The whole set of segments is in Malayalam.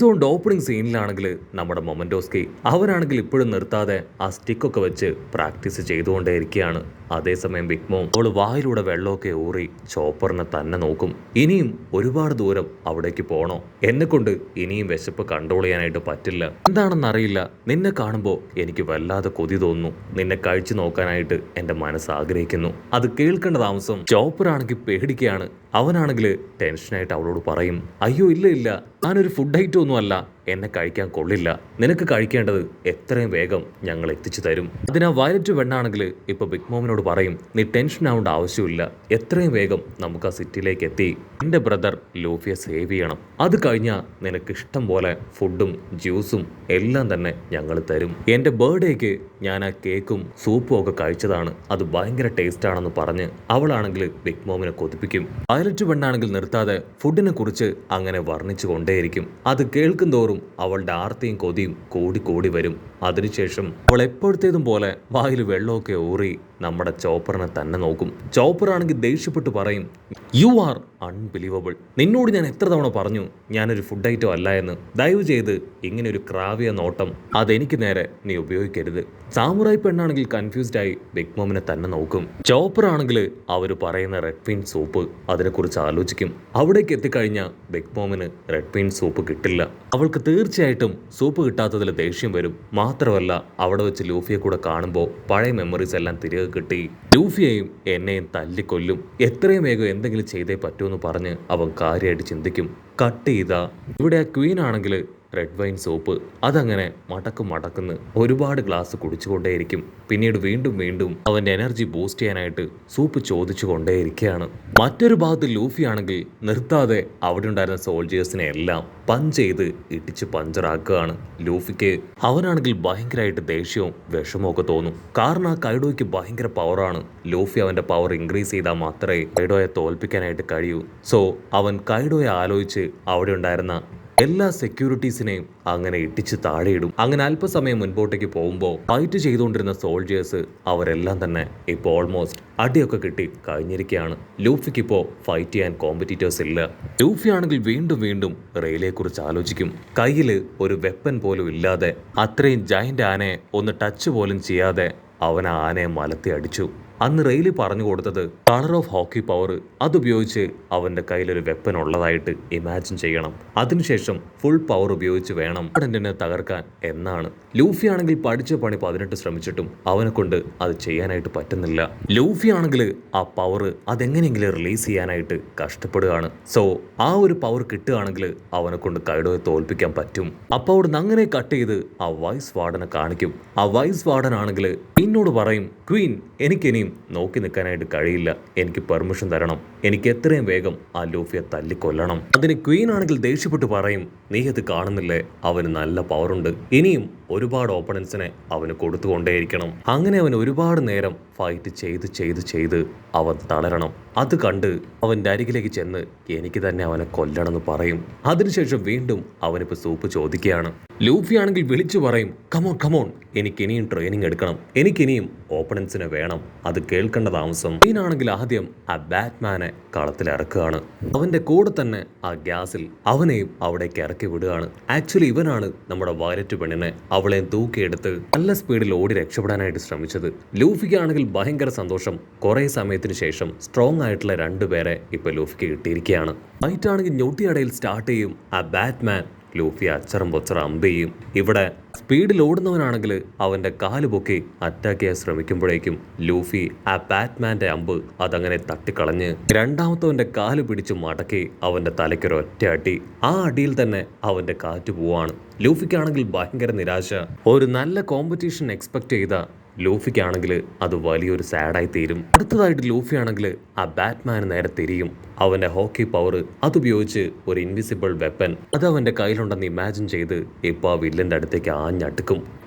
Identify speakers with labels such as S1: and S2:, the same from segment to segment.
S1: എപ്പിസോഡ് ഓപ്പണിംഗ് സീനിലാണെങ്കിൽ നമ്മുടെ മൊമന്റോസ്കി അവനാണെങ്കിൽ ഇപ്പോഴും നിർത്താതെ ആ സ്റ്റിക്കൊക്കെ വെച്ച് പ്രാക്ടീസ് ചെയ്തുകൊണ്ടേയിരിക്കുകയാണ്. അതേസമയം ബിഗ് മോം അവൾ വായിലൂടെ വെള്ളമൊക്കെ ഊറി ചോപ്പറിനെ തന്നെ നോക്കും. ഇനിയും ഒരുപാട് ദൂരം അവിടേക്ക് പോണോ? എന്നെ കൊണ്ട് ഇനിയും വിശപ്പ് കൺട്രോൾ ചെയ്യാനായിട്ട് പറ്റില്ല. എന്താണെന്നറിയില്ല, നിന്നെ കാണുമ്പോൾ എനിക്ക് വല്ലാതെ കൊതി തോന്നുന്നു. നിന്നെ കഴിച്ചു നോക്കാനായിട്ട് എൻ്റെ മനസ്സ് ആഗ്രഹിക്കുന്നു. അത് കേൾക്കേണ്ട താമസം ചോപ്പറാണെങ്കിൽ പേടിക്കുകയാണ്. അവനാണെങ്കിൽ ടെൻഷനായിട്ട് അവളോട് പറയും, അയ്യോ ഇല്ല ഇല്ല, ഞാനൊരു ഫുഡ് ഐറ്റം ഒന്നുമല്ല, എന്നെ കഴിക്കാൻ കൊള്ളില്ല. നിനക്ക് കഴിക്കേണ്ടത് എത്രയും വേഗം ഞങ്ങൾ എത്തിച്ചു തരും. അതിനാ വയലറ്റ് വെണ്ണാണെങ്കിൽ ഇപ്പൊ ബിഗ് മോമിനോട് പറയും, നീ ടെൻഷൻ ആവേണ്ട ആവശ്യമില്ല, എത്രയും വേഗം നമുക്ക് ആ സിറ്റിയിലേക്ക് എത്തി എന്റെ ബ്രദർ ലൂഫിയെ സേവ് ചെയ്യണം. അത് കഴിഞ്ഞാൽ നിനക്ക് ഇഷ്ടം പോലെ ഫുഡും ജ്യൂസും എല്ലാം തന്നെ ഞങ്ങൾ തരും. എന്റെ ബർത്ത്ഡേക്ക് ഞാൻ ആ കേക്കും സൂപ്പും ഒക്കെ കഴിച്ചതാണ്, അത് ഭയങ്കര ടേസ്റ്റ് ആണെന്ന് പറഞ്ഞ് അവളാണെങ്കിൽ ബിഗ് മോമിനെ കൊതിപ്പിക്കും. വയലറ്റ് വെണ്ണാണെങ്കിൽ നിർത്താതെ ഫുഡിനെ കുറിച്ച് അങ്ങനെ വർണ്ണിച്ചു കൊണ്ടേയിരിക്കും. അത് കേൾക്കും തോറും അവളുടെ ആർത്തിയും കൊതിയും കൂടി കൂടി വരും. അതിനുശേഷം അവൾ എപ്പോഴത്തേതും പോലെ വായിൽ വെള്ളമൊക്കെ ഊറി നമ്മുടെ ചോപ്പറിനെ തന്നെ നോക്കും. ചോപ്പറാണെങ്കിൽ ദേഷ്യപ്പെട്ട് പറയും, യു ആർ അൺബിലീവബിൾ. നിന്നോട് ഞാൻ എത്ര തവണ പറഞ്ഞു ഞാനൊരു ഫുഡ് ഐറ്റം അല്ല എന്ന്. ദയവ് ചെയ്ത് ഇങ്ങനെ ഒരു ക്രാവിയ നോട്ടം അതെനിക്ക് നേരെ നീ ഉപയോഗിക്കരുത്. സാമുറായി പെണ്ണാണെങ്കിൽ കൺഫ്യൂസ്ഡ് ആയി ബിഗ് മോമിനെ തന്നെ നോക്കും. ചോപ്പറാണെങ്കിൽ അവർ പറയുന്ന റെഡ് ബീൻ സൂപ്പ് അതിനെക്കുറിച്ച് ആലോചിക്കും. അവിടേക്ക് എത്തിക്കഴിഞ്ഞാൽ ബിഗ് മോമിന് റെഡ് ബീൻ സൂപ്പ് കിട്ടില്ല. അവൾക്ക് തീർച്ചയായിട്ടും സൂപ്പ് കിട്ടാത്തതിൽ ദേഷ്യം വരും. മാത്രമല്ല അവിടെ വെച്ച് ലൂഫിയെ കൂടെ കാണുമ്പോൾ പഴയ മെമ്മറീസ് എല്ലാം തിരികെ കിട്ടി. ലൂഫിയെയും എന്നെയും തല്ലിക്കൊല്ലും, എത്രയും വേഗം എന്തെങ്കിലും ചെയ്തേ പറ്റൂന്ന് പറഞ്ഞ് അവൻ കാര്യമായിട്ട് ചിന്തിക്കും. കട്ട് ചെയ്താ ഇവിടെ ആ ക്വീൻ ആണെങ്കിൽ റെഡ് വൈൻ സോപ്പ് അതങ്ങനെ മടക്കുന്ന് ഒരുപാട് ഗ്ലാസ് കുടിച്ചുകൊണ്ടേയിരിക്കും. പിന്നീട് വീണ്ടും വീണ്ടും അവൻ്റെ എനർജി ബൂസ്റ്റ് ചെയ്യാനായിട്ട് സൂപ്പ് ചോദിച്ചു കൊണ്ടേയിരിക്കുകയാണ്. മറ്റൊരു ഭാഗത്ത് ലൂഫി ആണെങ്കിൽ നിർത്താതെ അവിടെ ഉണ്ടായിരുന്ന സോൾജേഴ്സിനെ എല്ലാം പഞ്ച് ചെയ്ത് ഇടിച്ച് പഞ്ചറാക്കുകയാണ്. ലൂഫിക്ക് അവനാണെങ്കിൽ ഭയങ്കരമായിട്ട് ദേഷ്യവും വിഷമവും ഒക്കെ തോന്നും. കാരണം ആ കൈഡോയ്ക്ക് ഭയങ്കര പവറാണ്. ലൂഫി അവൻ്റെ പവർ ഇൻക്രീസ് ചെയ്താൽ മാത്രമേ കൈഡോയെ തോൽപ്പിക്കാനായിട്ട് കഴിയൂ. സോ അവൻ കൈഡോയെ ആലോചിച്ച് അവിടെ ഉണ്ടായിരുന്ന എല്ലാ സെക്യൂരിറ്റീസിനെയും അങ്ങനെ ഇട്ടിച്ച് താഴെയിടും. അങ്ങനെ അല്പസമയം മുൻപോട്ടേക്ക് പോകുമ്പോൾ ഫൈറ്റ് ചെയ്തുകൊണ്ടിരുന്ന സോൾജേഴ്സ് അവരെല്ലാം തന്നെ ഇപ്പോൾ ഓൾമോസ്റ്റ് അടിയൊക്കെ കിട്ടി കഴിഞ്ഞിരിക്കുകയാണ്. ലൂഫിക്ക് ഇപ്പോൾ ഫൈറ്റ് ചെയ്യാൻ കോമ്പറ്റീറ്റേഴ്സ് ഇല്ല. ലൂഫി ആണെങ്കിൽ വീണ്ടും വീണ്ടും റെയിലെ കുറിച്ച് ആലോചിക്കും. കയ്യിൽ ഒരു വെപ്പൻ പോലും ഇല്ലാതെ അത്രയും ജയന്റ് ആനയെ ഒന്ന് ടച്ച് പോലും ചെയ്യാതെ അവൻ ആ ആനയെ മലത്തി അടിച്ചു. അന്ന് റെയിലി പറഞ്ഞു കൊടുത്തത് കളർ ഓഫ് ഹോക്കി പവർ അതുപയോഗിച്ച് അവൻ്റെ കയ്യിലൊരു വെപ്പൻ ഉള്ളതായിട്ട് ഇമാജിൻ ചെയ്യണം. അതിനുശേഷം ഫുൾ പവർ ഉപയോഗിച്ച് വേണം ഓപ്പണന്റിനെ തകർക്കാൻ എന്നാണ്. ലൂഫി ആണെങ്കിൽ പഠിച്ച പണി 18 ശ്രമിച്ചിട്ടും അവനെ കൊണ്ട് അത് ചെയ്യാനായിട്ട് പറ്റുന്നില്ല. ലൂഫി ആണെങ്കിൽ ആ പവർ അതെങ്ങനെയെങ്കിലും റിലീസ് ചെയ്യാനായിട്ട് കഷ്ടപ്പെടുകയാണ്. സോ ആ ഒരു പവർ കിട്ടുകയാണെങ്കിൽ അവനെ കൊണ്ട് കൈഡോയെ തോൽപ്പിക്കാൻ പറ്റും. അപ്പോൾ അവിടുന്ന് അങ്ങനെ കട്ട് ചെയ്ത് ആ വൈസ് വാർഡനെ കാണിക്കും. ആ വൈസ് വാർഡൻ ആണെങ്കിൽ ക്വീനോട് പറയും, ക്വീൻ എനിക്കിനിയും നോക്കി നിൽക്കാനായിട്ട് കഴിയില്ല, എനിക്ക് പെർമിഷൻ തരണം, എനിക്ക് എത്രയും വേഗം ആ ലൂഫിയെ തല്ലിക്കൊല്ലണം. അതിന് ക്വീൻ ആണെങ്കിൽ ദേഷ്യപ്പെട്ട് പറയും, നീ അത് കാണുന്നില്ലേ, അവന് നല്ല പവറുണ്ട്, ഇനിയും ഒരുപാട് ഓപ്പണൻസിനെ അവന് കൊടുത്തുകൊണ്ടേയിരിക്കണം. അങ്ങനെ അവൻ ഒരുപാട് നേരം ഫൈറ്റ് ചെയ്ത് അവൻ തളരണം. അത് കണ്ട് അവൻ്റെ അരികിലേക്ക് ചെന്ന് എനിക്ക് തന്നെ അവനെ കൊല്ലണമെന്ന് പറയും. അതിനുശേഷം വീണ്ടും അവനിപ്പോൾ സൂപ്പ് ചോദിക്കുകയാണ്. ലൂഫി ആണെങ്കിൽ വിളിച്ചു പറയും, കമോൺ എനിക്കിനിയും ട്രെയിനിങ് എടുക്കണം, എനിക്കിനിയും ഓപ്പണൻസിനെ വേണം. അത് കേൾക്കേണ്ട താമസം ക്വീനാണെങ്കിൽ ആദ്യം ആ ബാറ്റ്മാനെ കളത്തിലിറക്കുകയാണ്. അവൻ്റെ കൂടെ തന്നെ ആ ഗ്യാസിൽ അവനെയും അവിടേക്ക് ഇറക്കി വിടുകയാണ്. ആക്ച്വലി ഇവനാണ് നമ്മുടെ വയലറ്റ് പെണ്ണിനെ അവളെ തൂക്കിയെടുത്ത് നല്ല സ്പീഡിൽ ഓടി രക്ഷപ്പെടാനായിട്ട് ശ്രമിച്ചത്. ലൂഫിക്കാണെങ്കിൽ ഭയങ്കര സന്തോഷം. കുറെ സമയത്തിന് ശേഷം സ്ട്രോങ് ആയിട്ടുള്ള 2 പേരെ ഇപ്പൊ ലൂഫിക്ക് കിട്ടിയിരിക്കുകയാണ്. ഫൈറ്റ് ആണെങ്കിൽ ഞൊട്ടിയടയിൽ സ്റ്റാർട്ട് ചെയ്യും. ആ ബാറ്റ്മാൻ ലൂഫി അച്ചറം പൊച്ചറം അമ്പ് ചെയ്യും. ഇവിടെ സ്പീഡിൽ ഓടുന്നവനാണെങ്കിൽ അവൻ്റെ കാല് പൊക്കി അറ്റാക്ക് ചെയ്യാൻ ശ്രമിക്കുമ്പോഴേക്കും ലൂഫി ആ ബാറ്റ്മാൻ്റെ അമ്പ് അതങ്ങനെ തട്ടിക്കളഞ്ഞ് രണ്ടാമത്തവൻ്റെ കാല് പിടിച്ച് മടക്കി അവൻ്റെ തലയ്ക്കൊരു ഒറ്റ അടി. ആ അടിയിൽ തന്നെ അവൻ്റെ കാറ്റ് പോവാണ്. ലൂഫിക്കാണെങ്കിൽ ഭയങ്കര നിരാശ. ഒരു നല്ല കോമ്പറ്റീഷൻ എക്സ്പെക്ട് ചെയ്ത ലൂഫിക്കാണെങ്കിൽ അത് വലിയൊരു സാഡായി തീരും. അടുത്തതായിട്ട് ലൂഫി ആണെങ്കിൽ ആ ബാറ്റ്മാന് നേരെ തിരിയും. അവൻ്റെ ഹോക്കി പവർ അതുപയോഗിച്ച് ഒരു ഇൻവിസിബിൾ വെപ്പൻ അത് അവൻ്റെ കയ്യിലുണ്ടെന്ന് ഇമാജിൻ ചെയ്ത് ഇപ്പോൾ ആ വില്ലൻ്റെ അടുത്തേക്ക് ആഞ്ഞടുക്കും.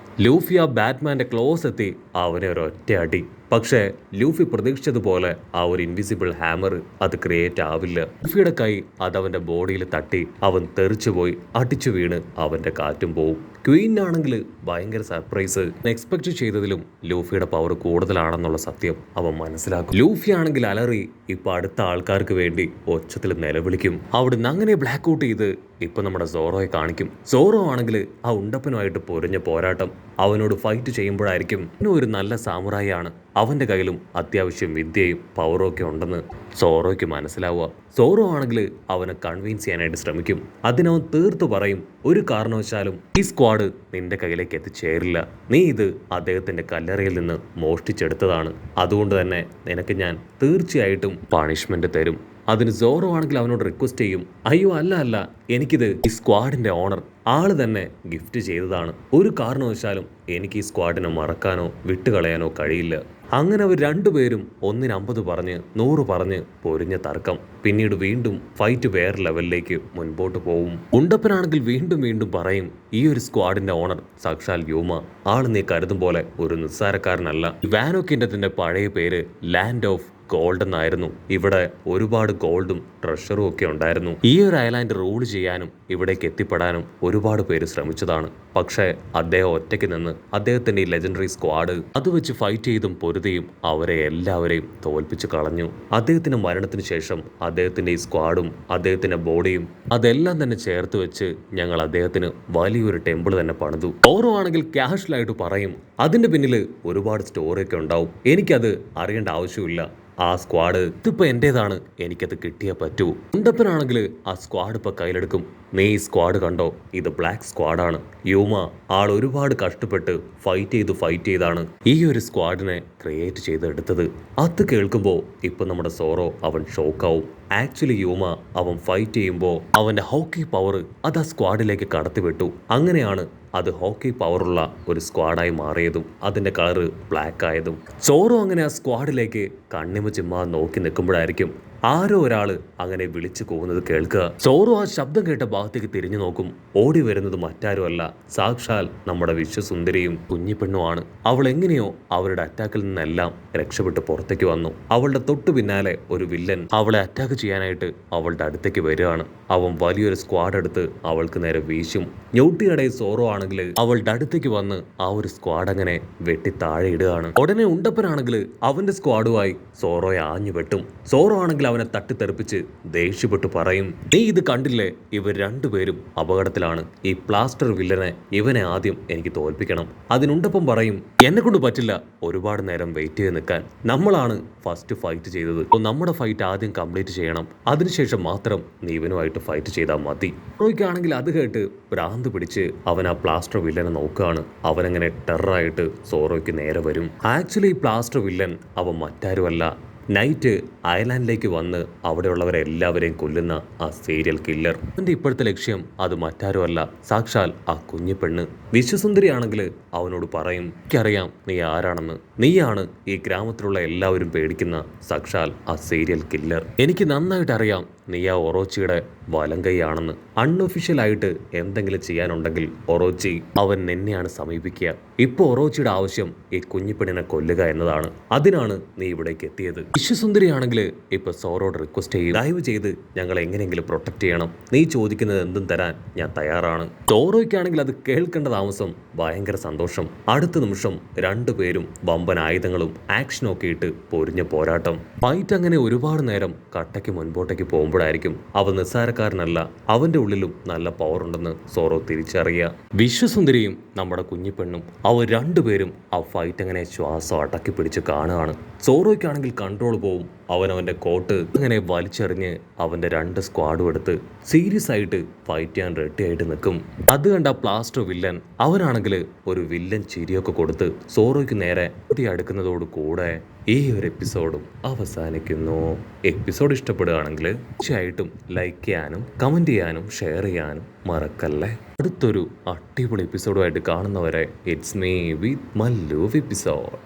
S1: ലൂഫി ആ ബാറ്റ്മാൻ്റെ ക്ലോസ് എത്തി അവനെ ഒരു ഒറ്റ അടി. പക്ഷേ ലൂഫി പ്രതീക്ഷിച്ചതുപോലെ ആ ഒരു ഇൻവിസിബിൾ ഹാമർ അത് ക്രിയേറ്റ് ആവില്ല. ലൂഫിയുടെ കൈ അത് അവന്റെ ബോഡിയിൽ തട്ടി അവൻ തെറിച്ചുപോയി അടിച്ചു വീണ് അവന്റെ കാറ്റും പോവും. ക്വീനാണെങ്കിൽ ഭയങ്കര സർപ്രൈസ്. എക്സ്പെക്ട് ചെയ്തതിലും ലൂഫിയുടെ പവർ കൂടുതലാണെന്നുള്ള സത്യം അവൻ മനസ്സിലാക്കും. ലൂഫി ആണെങ്കിൽ അലറി ഇപ്പൊ അടുത്ത ആൾക്കാർക്ക് വേണ്ടി ഒച്ചത്തിൽ നിലവിളിക്കും. അവിടുന്ന് അങ്ങനെ ബ്ലാക്ക് ഔട്ട് ചെയ്ത് ഇപ്പൊ നമ്മുടെ സോറോയെ കാണിക്കും. സോറോ ആണെങ്കിൽ ആ ഉണ്ടപ്പനുമായിട്ട് പൊരിഞ്ഞ പോരാട്ടം. അവനോട് ഫൈറ്റ് ചെയ്യുമ്പോഴായിരിക്കും ഒരു നല്ല സാമുറായി ആണ്, അവന്റെ കയ്യിലും അത്യാവശ്യം വിദ്യയും പവറും ഒക്കെ ഉണ്ടെന്ന് സോറോയ്ക്ക് മനസ്സിലാവുക. സോറോ ആണെങ്കിൽ അവനെ കൺവിൻസ് ചെയ്യാനായിട്ട് ശ്രമിക്കും. അതിനവൻ തീർത്തു പറയും, ഒരു കാരണവശാലും ഈ സ്ക്വാഡ് നിന്റെ കയ്യിലേക്ക് എത്തിച്ചേരില്ല. നീ ഇത് അദ്ദേഹത്തിന്റെ കല്ലറയിൽ നിന്ന് മോഷ്ടിച്ചെടുത്തതാണ്. അതുകൊണ്ട് തന്നെ നിനക്ക് ഞാൻ തീർച്ചയായിട്ടും പണിഷ്മെന്റ് തരും. അതിന് സോറോ ആണെങ്കിൽ അവനോട് റിക്വസ്റ്റ് ചെയ്യും, അയ്യോ അല്ല, എനിക്കിത് ഈ സ്ക്വാഡിന്റെ ഓണർ ആള് തന്നെ ഗിഫ്റ്റ് ചെയ്തതാണ്. ഒരു കാരണവശാലും എനിക്ക് ഈ സ്ക്വാഡിനെ മറക്കാനോ വിട്ടുകളയാനോ കഴിയില്ല. അങ്ങനെ അവർ രണ്ടുപേരും 150 പറഞ്ഞ് 100 പറഞ്ഞ് പൊരിഞ്ഞ തർക്കം. പിന്നീട് വീണ്ടും ഫൈറ്റ് വേറെ ലെവലിലേക്ക് മുൻപോട്ട് പോവും. ഉണ്ടപ്പനാണെങ്കിൽ വീണ്ടും പറയും, ഈ ഒരു സ്ക്വാഡിന്റെ ഓണർ സാക്ഷാൽ യൂമ. ആള് നീ കരുതും പോലെ ഒരു നിസ്സാരക്കാരനല്ല. വാനോ കിൻഡത്തിന്റെ പഴയ പേര് ലാൻഡ് ഓഫ് ഗോൾഡ് എന്നായിരുന്നു. ഇവിടെ ഒരുപാട് ഗോൾഡും ട്രഷറും ഒക്കെ ഉണ്ടായിരുന്നു. ഈ ഒരു ഐലാൻഡ് റൂൾ ചെയ്യാനും ഇവിടേക്ക് എത്തിപ്പെടാനും ഒരുപാട് പേര് ശ്രമിച്ചതാണ്. പക്ഷേ അദ്ദേഹം ഒറ്റയ്ക്ക് നിന്ന് അദ്ദേഹത്തിന്റെ ഈ ലെജൻഡറി സ്ക്വാഡ് അത് വെച്ച് ഫൈറ്റ് ചെയ്തും പൊരുതിയും അവരെ എല്ലാവരെയും തോൽപ്പിച്ച് കളഞ്ഞു. അദ്ദേഹത്തിന്റെ മരണത്തിന് ശേഷം അദ്ദേഹത്തിന്റെ ഈ സ്ക്വാഡും അദ്ദേഹത്തിന്റെ ബോഡിയും അതെല്ലാം തന്നെ ചേർത്ത് വെച്ച് ഞങ്ങൾ അദ്ദേഹത്തിന് വലിയൊരു ടെമ്പിൾ തന്നെ പണിതു. ഓരോ ആണെങ്കിൽ ക്യാഷ്വലായിട്ട് പറയും, അതിന്റെ പിന്നിൽ ഒരുപാട് സ്റ്റോറിയൊക്കെ ഉണ്ടാവും. എനിക്കത് അറിയേണ്ട ആവശ്യമില്ല. ആ സ്ക്വാഡ് ഇതിപ്പോ എന്റേതാണ്, എനിക്കത് കിട്ടിയേ പറ്റൂ. ഉണ്ടപ്പനാണെങ്കിൽ ആ സ്ക്വാഡ് ഇപ്പൊ കയ്യിലെടുക്കും. നീ ഈ സ്ക്വാഡ് കണ്ടോ, ഇത് ബ്ലാക്ക് സ്ക്വാഡാണ്. യൂമ ആൾ ഒരുപാട് കഷ്ടപ്പെട്ട് ഫൈറ്റ് ചെയ്താണ് ഈ ഒരു സ്ക്വാഡിനെ ക്രിയേറ്റ് ചെയ്തെടുത്തത്. അത് കേൾക്കുമ്പോൾ ഇപ്പൊ നമ്മുടെ സോറോ അവൻ ഷോക്കാവും. ആക്ച്വലി യൂമ അവൻ ഫൈറ്റ് ചെയ്യുമ്പോൾ അവന്റെ ഹോക്കി പവർ അത് ആ സ്ക്വാഡിലേക്ക് കടത്തിവിട്ടു. അങ്ങനെയാണ് അത് ഹോക്കി പവറുള്ള ഒരു സ്ക്വാഡായി മാറിയതും അതിന്റെ കളറ് ബ്ലാക്ക് ആയതും. സോറോ അങ്ങനെ ആ സ്ക്വാഡിലേക്ക് കണ്ണിമ ചിമ്മാ നോക്കി നിൽക്കുമ്പോഴായിരിക്കും ആരോ ഒരാള് അങ്ങനെ വിളിച്ചു പോകുന്നത് കേൾക്കുക. സോറോ ആ ശബ്ദം കേട്ട ഭാഗത്തേക്ക് തിരിഞ്ഞു നോക്കും. ഓടി വരുന്നത് മറ്റാരുമല്ല, സാക്ഷാൽ നമ്മുടെ വിശ്വസുന്ദരിയും കുഞ്ഞിപ്പെണ്ണുമാണ്. അവൾ എങ്ങനെയോ അവരുടെ അറ്റാക്കിൽ നിന്നെല്ലാം രക്ഷപ്പെട്ട് പുറത്തേക്ക് വന്നു. അവളുടെ തൊട്ടു പിന്നാലെ ഒരു വില്ലൻ അവളെ അറ്റാക്ക് ചെയ്യാനായിട്ട് അവളുടെ അടുത്തേക്ക് വരികയാണ്. അവൻ വലിയൊരു സ്ക്വാഡ് എടുത്ത് അവൾക്ക് നേരെ വീശും. ഞൊട്ടിയടയിൽ സോറോ ആണെങ്കിൽ അവളുടെ അടുത്തേക്ക് വന്ന് ആ ഒരു സ്ക്വാഡ് അങ്ങനെ വെട്ടി താഴെ ഇടുകയാണ്. ഉടനെ ഉണ്ടപ്പനാണെങ്കിൽ അവന്റെ സ്ക്വാഡുമായി സോറോയെ ആഞ്ഞു വെട്ടും. സോറോ ആണെങ്കിൽ അവനെ തട്ടിത്തെറിപ്പിച്ച് ദേഷ്യപ്പെട്ടു പറയും, നീ ഇത് കണ്ടില്ലേ, ഇവർ രണ്ടുപേരും അപകടത്തിലാണ്. ഈ പ്ലാസ്റ്റർ വില്ലനെ ഇവനെ ആദ്യം എനിക്ക് തോൽപ്പിക്കണം. അതിനുണ്ടപ്പം പറയും, എന്നെ കൊണ്ട് പറ്റില്ല, ഒരുപാട് നേരം വെയിറ്റ് ചെയ്ത് നിൽക്കാൻ. നമ്മളാണ് ഫസ്റ്റ് ഫൈറ്റ് ചെയ്തത്, നമ്മുടെ ഫൈറ്റ് ആദ്യം കംപ്ലീറ്റ് ചെയ്യണം. അതിനുശേഷം മാത്രം നീ ഇവനുമായിട്ട് ഫൈറ്റ് ചെയ്താൽ മതി. റോയ്ക്കാണെങ്കിൽ അത് കേട്ട് ഭ്രാന്ത് പിടിച്ച് അവൻ ആ പ്ലാസ്റ്റർ വില്ലനെ നോക്കുകയാണ്. അവനങ്ങനെ ടെററായിട്ട് സോറോയ്ക്ക് നേരെ വരും. ആക്ച്വലി ഈ പ്ലാസ്റ്റർ വില്ലൻ അവൻ മറ്റാരുമല്ല, നൈറ്റ് ഐലാൻഡിലേക്ക് വന്ന് അവിടെയുള്ളവരെല്ലാവരെയും കൊല്ലുന്ന ആ സീരിയൽ കില്ലർ. അവൻ്റെ ഇപ്പോഴത്തെ ലക്ഷ്യം അത് മറ്റാരുമല്ല, സാക്ഷാൽ ആ കുഞ്ഞിപ്പെണ്ണ്. വിശ്വസുന്ദരിയാണെങ്കിൽ അവനോട് പറയും, എനിക്കറിയാം നീ ആരാണെന്ന്. നീയാണ് ഈ ഗ്രാമത്തിലുള്ള എല്ലാവരും പേടിക്കുന്ന സാക്ഷാൽ ആ സീരിയൽ കില്ലർ. എനിക്ക് നന്നായിട്ട് അറിയാം നീ ആ ഒറോച്ചിയുടെ വലങ്കൈയാണെന്ന്. അൺഒഫീഷ്യലായിട്ട് എന്തെങ്കിലും ചെയ്യാനുണ്ടെങ്കിൽ ഒറോച്ചി അവൻ നിന്നെയാണ് സമീപിക്കുക. ഇപ്പോൾ ഒറോച്ചിയുടെ ആവശ്യം ഈ കുഞ്ഞിപ്പെണ്ണിനെ കൊല്ലുക എന്നതാണ്. അതിനാണ് നീ ഇവിടേക്ക് എത്തിയത്. വിശ്വസുന്ദരിയാണെങ്കിൽ ഇപ്പൊ സോറോട് റിക്വസ്റ്റ് ചെയ്യും, ദയവ് ചെയ്ത് ഞങ്ങളെ എങ്ങനെയെങ്കിലും പ്രൊട്ടക്ട് ചെയ്യണം. നീ ചോദിക്കുന്നത് എന്തും തരാൻ ഞാൻ തയ്യാറാണ്. സോറോയ്ക്കാണെങ്കിൽ അത് കേൾക്കേണ്ട താമസം ഭയങ്കര സന്തോഷം. അടുത്ത നിമിഷം രണ്ടുപേരും വമ്പൻ ആയുധങ്ങളും ആക്ഷനും ഒക്കെ ഇട്ട് പൊരിഞ്ഞ പോരാട്ടം. ഫൈറ്റ് അങ്ങനെ ഒരുപാട് നേരം കട്ടയ്ക്ക് മുൻപോട്ടേക്ക് പോകുമ്പോഴായിരിക്കും അവൻ നിസ്സാരക്കാരനല്ല, അവന്റെ ഉള്ളിലും നല്ല പവർ ഉണ്ടെന്ന് സോറോ തിരിച്ചറിയുക. വിശ്വസുന്ദരിയും നമ്മുടെ കുഞ്ഞിപ്പെണ്ണും അവർ രണ്ടുപേരും ആ ഫൈറ്റ് അങ്ങനെ ശ്വാസം അടക്കി പിടിച്ച് കാണുകയാണ്. സോറോയ്ക്കാണെങ്കിൽ കൺട്രോൾ പോവും. അവന്റെ കോട്ട് അങ്ങനെ വലിച്ചെറിഞ്ഞ് അവന്റെ 2 സ്ക്വാഡും എടുത്ത് സീരിയസ് ആയിട്ട് ഫൈറ്റ് ചെയ്യാൻ റെഡി ആയിട്ട് നിൽക്കും. അത് കണ്ട പ്ലാസ്റ്റർ വില്ലൻ അവനാണെങ്കിൽ ഒരു വില്ലൻ ചിരിയൊക്കെ കൊടുത്ത് സോറോയ്ക്ക് നേരെ അടുക്കുന്നതോട് കൂടെ ഈ ഒരു എപ്പിസോഡും അവസാനിക്കുന്നു. എപ്പിസോഡ് ഇഷ്ടപ്പെടുകയാണെങ്കിൽ തീർച്ചയായിട്ടും ലൈക്ക് ചെയ്യാനും കമന്റ് ചെയ്യാനും ഷെയർ ചെയ്യാനും മറക്കല്ലേ. അടുത്തൊരു അടിപൊളി എപ്പിസോഡുമായിട്ട് കാണുന്നവരെ it's me with Mallu episode.